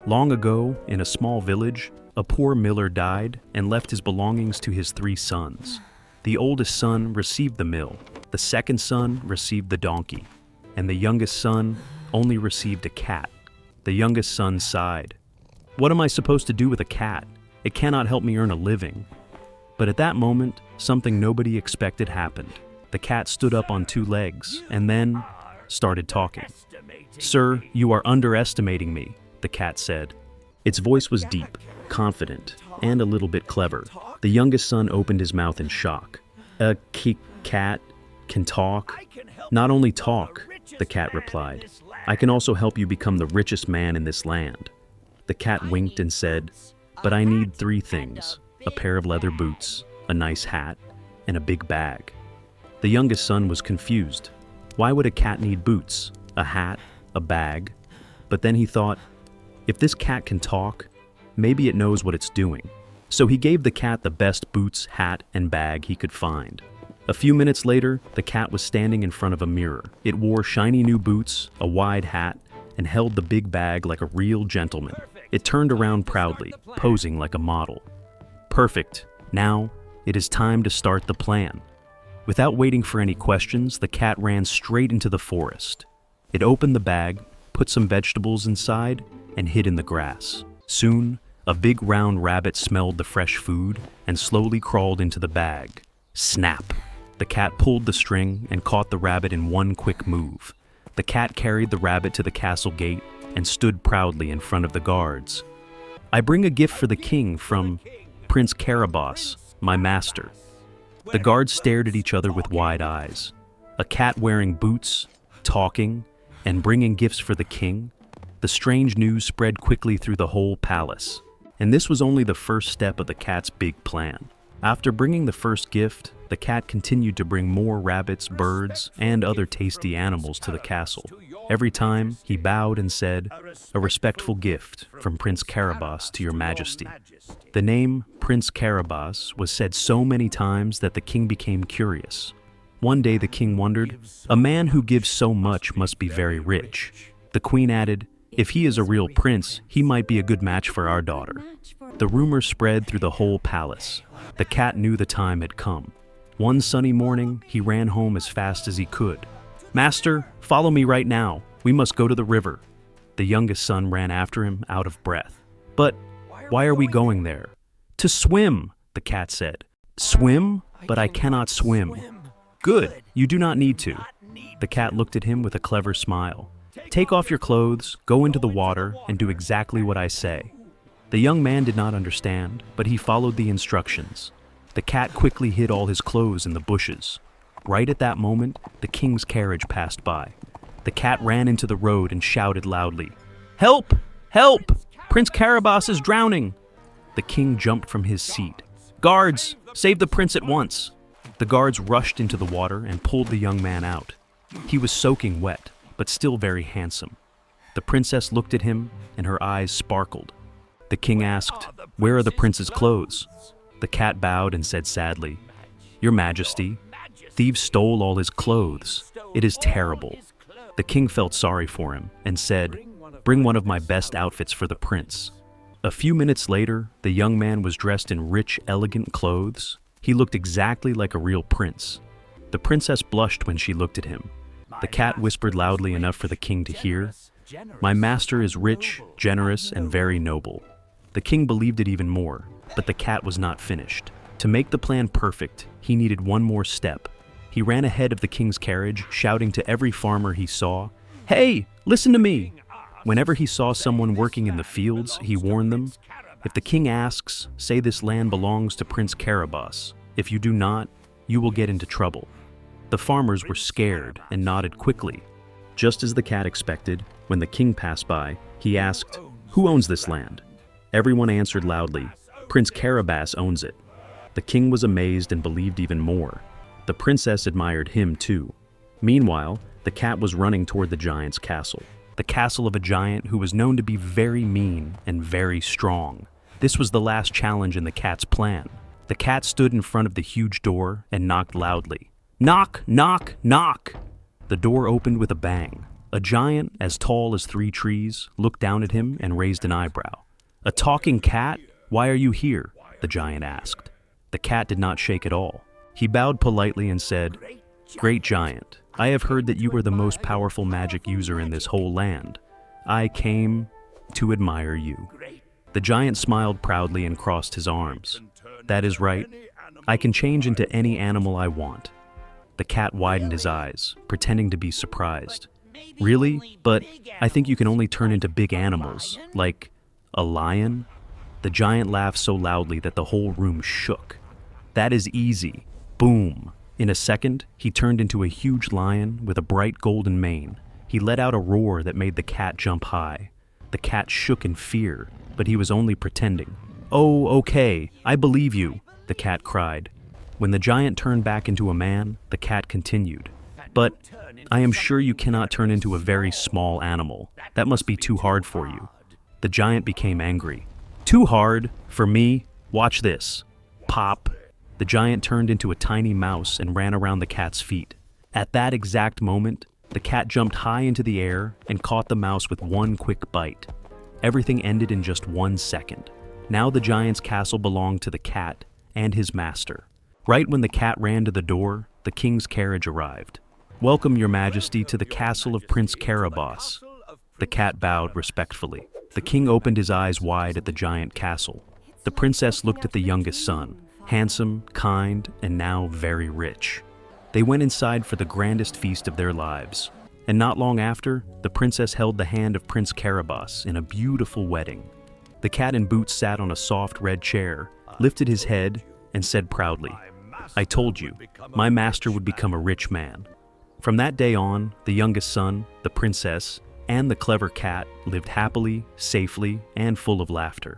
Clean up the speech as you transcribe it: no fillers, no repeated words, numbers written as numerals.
Long ago, in a small village, a poor miller died and left his belongings to his 3 sons. The oldest son received the mill, the second son received the donkey, and the youngest son only received a cat. The youngest son sighed. "What am I supposed to do with a cat? It cannot help me earn a living." But at that moment, something nobody expected happened. The cat stood up on 2 legs and then started talking. "Sir, you are underestimating me," the cat said. Its voice was deep, confident, and a little bit clever. The youngest son opened his mouth in shock. "A cat can talk?" "Not only talk," the cat replied. "I can also help you become the richest man in this land." The cat winked and said, "But I need 3 things, a pair of leather boots, a nice hat, and a big bag." The youngest son was confused. Why would a cat need boots, a hat, a bag? But then he thought, if this cat can talk, maybe it knows what it's doing. So he gave the cat the best boots, hat, and bag he could find. A few minutes later, the cat was standing in front of a mirror. It wore shiny new boots, a wide hat, and held the big bag like a real gentleman. It turned around proudly, posing like a model. "Perfect. Now, it is time to start the plan." Without waiting for any questions, the cat ran straight into the forest. It opened the bag, put some vegetables inside, and hid in the grass. Soon, a big round rabbit smelled the fresh food and slowly crawled into the bag. Snap! The cat pulled the string and caught the rabbit in one quick move. The cat carried the rabbit to the castle gate and stood proudly in front of the guards. "I bring a gift for the king from Prince Carabas, my master." The guards stared at each other with wide eyes. A cat wearing boots, talking, and bringing gifts for the king? The strange news spread quickly through the whole palace. And this was only the first step of the cat's big plan. After bringing the first gift, the cat continued to bring more rabbits, birds, and other tasty animals to the castle. Every time, he bowed and said, "A respectful gift from Prince Carabas to your majesty." The name Prince Carabas was said so many times that the king became curious. One day the king wondered, "A man who gives so much must be very rich." The queen added, "If he is a real prince, he might be a good match for our daughter." The rumor spread through the whole palace. The cat knew the time had come. One sunny morning, he ran home as fast as he could. "Master, follow me right now. We must go to the river." The youngest son ran after him, out of breath. "But why are we going there?" "To swim," the cat said. "Swim? But I cannot swim." "Good, you do not need to." The cat looked at him with a clever smile. "Take off your clothes, go into the water, and do exactly what I say." The young man did not understand, but he followed the instructions. The cat quickly hid all his clothes in the bushes. Right at that moment, the king's carriage passed by. The cat ran into the road and shouted loudly, "Help! Help! Prince Carabas is drowning!" The king jumped from his seat. "Guards, save the prince at once!" The guards rushed into the water and pulled the young man out. He was soaking wet, but still very handsome. The princess looked at him, and her eyes sparkled. The king asked, "Where are the prince's clothes?" The cat bowed and said sadly, "Your Majesty, thieves stole all his clothes. It is terrible." The king felt sorry for him and said, "Bring one of my best outfits for the prince." A few minutes later, the young man was dressed in rich, elegant clothes. He looked exactly like a real prince. The princess blushed when she looked at him. The cat whispered loudly enough for the king to hear, "My master is rich, generous, and very noble." The king believed it even more, but the cat was not finished. To make the plan perfect, he needed one more step. He ran ahead of the king's carriage, shouting to every farmer he saw, "Hey, listen to me!" Whenever he saw someone working in the fields, he warned them, "If the king asks, say this land belongs to Prince Carabas. If you do not, you will get into trouble." The farmers were scared and nodded quickly. Just as the cat expected, when the king passed by, he asked, "Who owns this land?" Everyone answered loudly, "Prince Carabas owns it." The king was amazed and believed even more. The princess admired him too. Meanwhile, the cat was running toward the giant's castle. The castle of a giant who was known to be very mean and very strong. This was the last challenge in the cat's plan. The cat stood in front of the huge door and knocked loudly. "Knock, knock, knock!" The door opened with a bang. A giant as tall as 3 trees looked down at him and raised an eyebrow. "A talking cat? Why are you here?" the giant asked. The cat did not shake at all. He bowed politely and said, "Great giant, I have heard that you are the most powerful magic user in this whole land. I came to admire you." The giant smiled proudly and crossed his arms. "That is right. I can change into any animal I want." The cat widened his eyes, pretending to be surprised. "Really? But I think you can only turn into big animals, like a lion?" The giant laughed so loudly that the whole room shook. "That is easy." Boom! In a second, he turned into a huge lion with a bright golden mane. He let out a roar that made the cat jump high. The cat shook in fear, but he was only pretending. "Oh, okay, I believe you," the cat cried. When the giant turned back into a man, the cat continued. "But I am sure you cannot turn into a very small animal. That must be too hard for you." The giant became angry. "Too hard? For me? Watch this." Pop! The giant turned into a tiny mouse and ran around the cat's feet. At that exact moment, the cat jumped high into the air and caught the mouse with one quick bite. Everything ended in just 1 second. Now the giant's castle belonged to the cat and his master. Right when the cat ran to the door, the king's carriage arrived. "Welcome, Your Majesty, to the castle of Prince Carabas." The cat bowed respectfully. The king opened his eyes wide at the giant castle. The princess looked at the youngest son, handsome, kind, and now very rich. They went inside for the grandest feast of their lives. And not long after, the princess held the hand of Prince Carabas in a beautiful wedding. The cat in boots sat on a soft red chair, lifted his head, and said proudly, "I told you, my master would become a rich man." From that day on, the youngest son, the princess, and the clever cat lived happily, safely, and full of laughter.